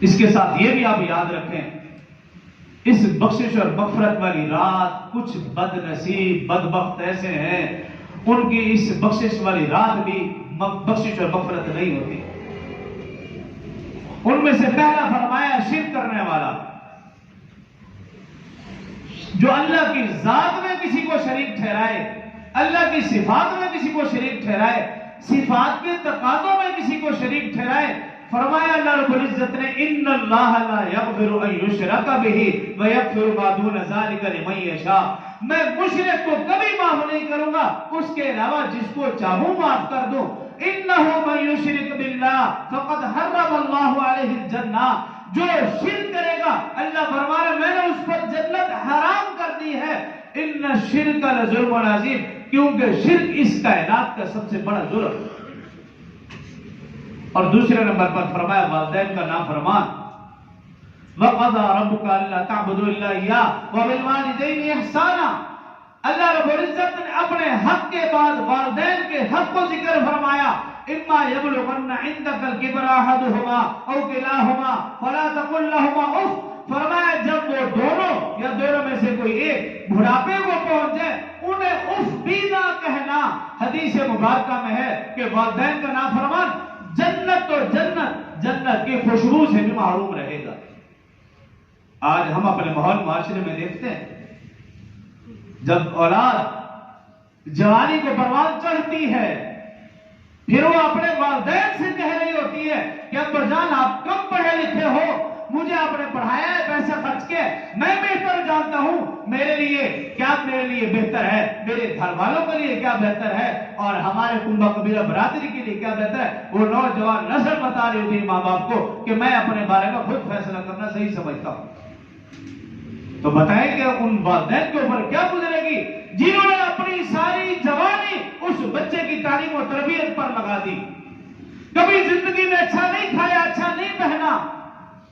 اس کے ساتھ یہ بھی آپ یاد رکھیں، اس بخشش اور مغفرت والی رات کچھ بد نصیب بدبخت ایسے ہیں ان کی اس بخشش والی رات بھی بخشش اور مغفرت نہیں ہوتی۔ ان میں سے پہلا فرمایا شرک کرنے والا، جو اللہ کی ذات میں کسی کو شریک ٹھہرائے، اللہ کی صفات میں کسی کو شریک ٹھہرائے، صفات کے تقاضوں میں کسی کو شریک ٹھہرائے۔ فرمایا اللہ رب العزت نے ان اللہ لا یغفر ان یشرک بہ ویغفر ما دون ذلک لمن یشاء، میں مشرک کو کبھی معاف نہیں کروں گا، اس کے علاوہ جس کو چاہوں معاف کر دوں۔ انہ من یشرک باللہ فقد حرم اللہ علیہ الجنہ، جو شرک کرے گا اللہ فرما رہا ہے میں نے اس پر جنت حرام کر دی ہے۔ ان الشرک لظلم عظیم، کیونکہ شرک اس کائنات کا سب سے بڑا ظلم۔ اور دوسرے نمبر پر فرمایا والدین کا نافرمان، وَقَضَىٰ رَبُّكَ أَلَّا تَعْبُدُوا إِلَّا إِيَّاهُ وَبِالْوَالِدَيْنِ إِحْسَانًا، اللہ رب العزت نے اپنے حق کے بعد والدین کے حق کو ذکر فرمایا۔ اما یبلغن عندک الکبر احدہما او کلاہما فلا تقل لہما اف، فرمایا جب وہ دونوں یا دونوں میں سے کوئی ایک بڑھاپے کو پہنچ جائے انہیں اف بھی نہ کہنا۔ حدیث مبارکہ میں ہے کہ والدین کا نافرمان جنت تو جنت کی خوشبو سے بھی محروم رہے گا۔ آج ہم اپنے ماحول معاشرے میں دیکھتے ہیں جب اولاد جوانی کو پروان چڑھتی ہے پھر وہ اپنے والدین سے کہہ رہی ہوتی ہے کہ ابا جان آپ کم پڑھے لکھے ہو، مجھے آپ نے پڑھایا ہے پیسہ خرچ کے، میں بہتر جانتا ہوں میرے لیے کیا میرے لیے بہتر ہے، میرے گھر والوں کے لیے کیا بہتر ہے، اور ہمارے کنبہ قبیلہ برادری کے لیے کیا بہتر ہے۔ وہ نوجوان نسل بتا رہی ہوتی ہے ماں باپ کو کہ میں اپنے بارے میں خود فیصلہ کرنا صحیح سمجھتا ہوں۔ تو بتائیں کہ ان والدین کے اوپر کیا گزرے گی جنہوں نے اپنی ساری جوانی اس بچے کی تعلیم و تربیت پر لگا دی، کبھی زندگی میں اچھا نہیں کھایا، اچھا نہیں پہنا،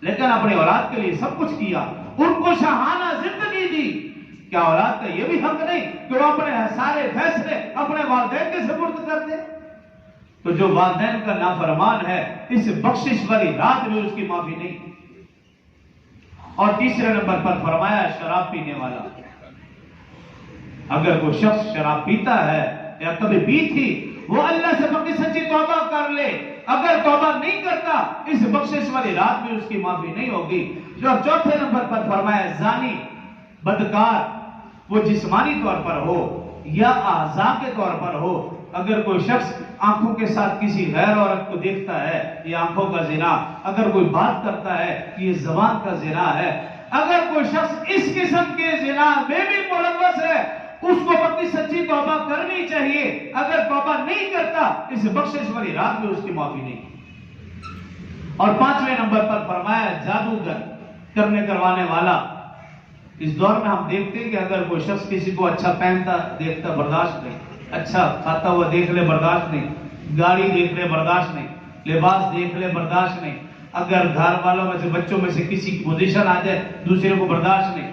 لیکن اپنی اولاد کے لیے سب کچھ کیا، ان کو شاہانہ زندگی دی۔ کیا اولاد کا یہ بھی حق نہیں کہ وہ اپنے سارے فیصلے اپنے والدین کے سپرد کر دے؟ تو جو والدین کا نافرمان ہے اس بخشش والی رات میں اس کی معافی نہیں۔ اور تیسرے نمبر پر فرمایا شراب پینے والا، اگر کوئی شخص شراب پیتا ہے یا کبھی پی تھی وہ اللہ سے پکی سچی توبہ کر لے، اگر توبہ نہیں کرتا اس بخشش والی رات میں اس کی معافی نہیں ہوگی۔ جو چوتھے نمبر پر فرمایا زانی، بدکار، وہ جسمانی طور پر ہو یا اعضاء کے طور پر ہو، اگر کوئی شخص آنکھوں کے ساتھ کسی غیر عورت کو دیکھتا ہے یہ آنکھوں کا زنا، اگر کوئی بات کرتا ہے یہ زبان کا زنا ہے، اگر کوئی شخص اس قسم کے زنا میں بھی ملوث ہے اس کو پکی سچی توبہ کرنی چاہیے، اگر توبہ نہیں کرتا اس بخشش والی رات میں اس کی معافی نہیں۔ اور پانچویں نمبر پر فرمایا جادوگر، کرنے کروانے والا۔ اس دور میں ہم دیکھتے ہیں کہ اگر کوئی شخص کسی کو اچھا پہنتا دیکھتا برداشت نہیں، اچھا کھاتا ہوا دیکھ لے برداشت نہیں، گاڑی دیکھ لے برداشت نہیں، لباس دیکھ لے برداشت نہیں، اگر گھر والوں میں سے بچوں میں سے کسی کی پوزیشن آ جائے دوسرے کو برداشت نہیں،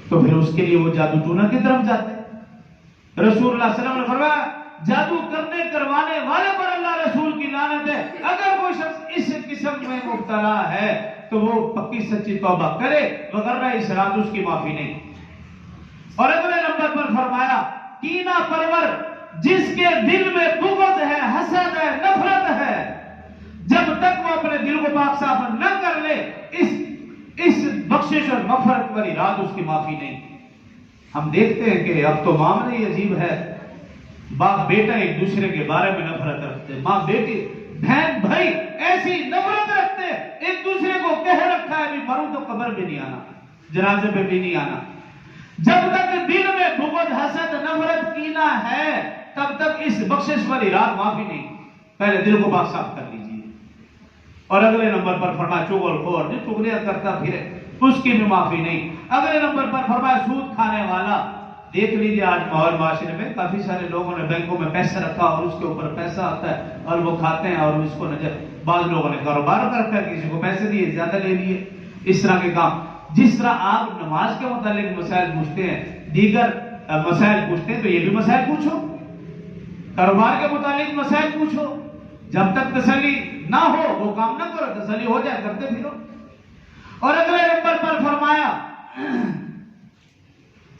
تو پھر اس کے لیے وہ جادو ٹونا کی طرف جاتے ہیں۔ رسول اللہ صلی اللہ علیہ وسلم نے فرمایا جادو کرنے کروانے والے پر اللہ رسول کی لعنت ہے۔ اگر کوئی شخص اس قسم میں مبتلا ہے تو وہ پکی سچی توبہ کرے، وغیرہ اس رات اس کی معافی نہیں۔ اور اگلے نمبر پر فرمایا کینہ پرور، جس کے دل میں بغض ہے، حسد ہے، نفرت ہے، جب تک وہ اپنے دل کو پاک صاف نہ کر لے اس بخشش اور مغفرت والی رات اس کی معافی نہیں۔ ہم دیکھتے ہیں کہ اب تو معاملہ ہی عجیب ہے، باپ بیٹا ایک دوسرے کے بارے میں نفرت رکھتے، ماں بیٹی، بہن بھائی ایسی نفرت رکھتے، ایک دوسرے کو کہہ رکھا ہے بھی مروں تو قبر بھی نہیں آنا، جنازے پہ بھی نہیں آنا۔ جب تک دل میں بغض، حسد، نفرت، کینہ ہے تب تک اس بخشش والی رات معافی نہیں۔ پہلے دل کو پاک صاف کر لیجیے۔ اور اگلے نمبر پر فرمایا چغل خور، جو چغلیاں کرتا پھرے اس کی بھی معافی نہیں۔ اگلے نمبر پر فرمایا سود کھانے والا۔ دیکھ لیجیے آج ماحول معاشرے میں کافی سارے لوگوں نے بینکوں میں پیسہ رکھا اور اس کے اوپر پیسہ آتا ہے اور وہ کھاتے ہیں، اور اس کو بعض لوگوں نے کاروبار کر رکھا ہے، کسی کو پیسے دیے زیادہ لے لیے، اس طرح کے کام۔ جس طرح آپ نماز کے متعلق مسائل پوچھتے ہیں، دیگر مسائل پوچھتے ہیں، تو یہ بھی مسائل پوچھو، کاروبار کے متعلق مسائل پوچھو، جب تک تسلی نہ ہو وہ کام نہ کرو، تسلی ہو جائے کرتے پھرو۔ اور اگلے نمبر پر فرمایا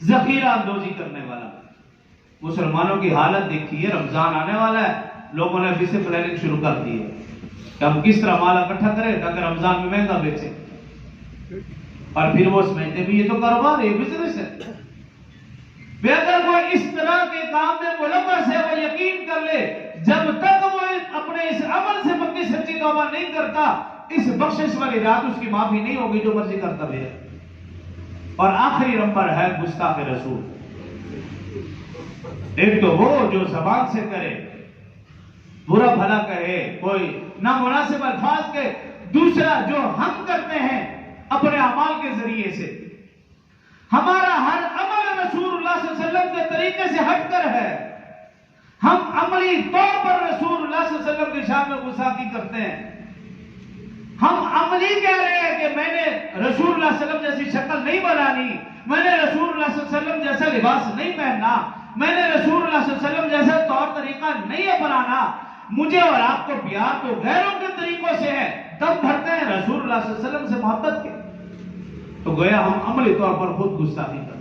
ذخیرہ اندوزی کرنے والا۔ مسلمانوں کی حالت دیکھیے، رمضان آنے والا ہے، لوگوں نے ابھی سے پلاننگ شروع کر دی ہے کہ ہم کس طرح مال اکٹھا کریں تاکہ رمضان میں مہنگا بیچیں، اور پھر وہ سمجھتے بھی یہ تو کاروبار ہے، یہ بزنس ہے۔ اگر کوئی اس طرح کے کام میں ملوث ہے، وہ یقین کر لے جب تک وہ اپنے اس عمل سے پکی سچی توبہ نہیں کرتا، اس بخشش والی رات اس کی معافی نہیں ہوگی، جو مرضی کرتا بھی ہے۔ اور آخری نمبر ہے گستاخ رسول۔ ایک تو وہ جو زبان سے کرے، برا بھلا کہے، کوئی نامناسب الفاظ کے، دوسرا جو ہم کرتے ہیں اپنے اعمال کے ذریعے سے، ہمارا ہر عمل رسول اللہ صلی اللہ علیہ وسلم کے طریقے سے ہٹ کر ہے، ہم عملی طور پر رسول اللہ صلی اللہ علیہ وسلم کی شان میں گستاخی کرتے ہیں، ہم عملی کہہ رہے ہیں کہ میں نے رسول اللہ صلی اللہ علیہ وسلم جیسی شکل نہیں بنانی، میں نے رسول اللہ صلی اللہ علیہ وسلم جیسا لباس نہیں پہننا، میں نے رسول اللہ صلی اللہ علیہ وسلم جیسا طور طریقہ نہیں اپنانا، مجھے اور آپ کو پیار تو غیروں کے طریقوں سے ہے، دم بھرتے ہیں رسول اللہ صلی اللہ علیہ وسلم سے محبت کے، تو گویا ہم عملی طور پر خود گستاخی کرتے ہیں۔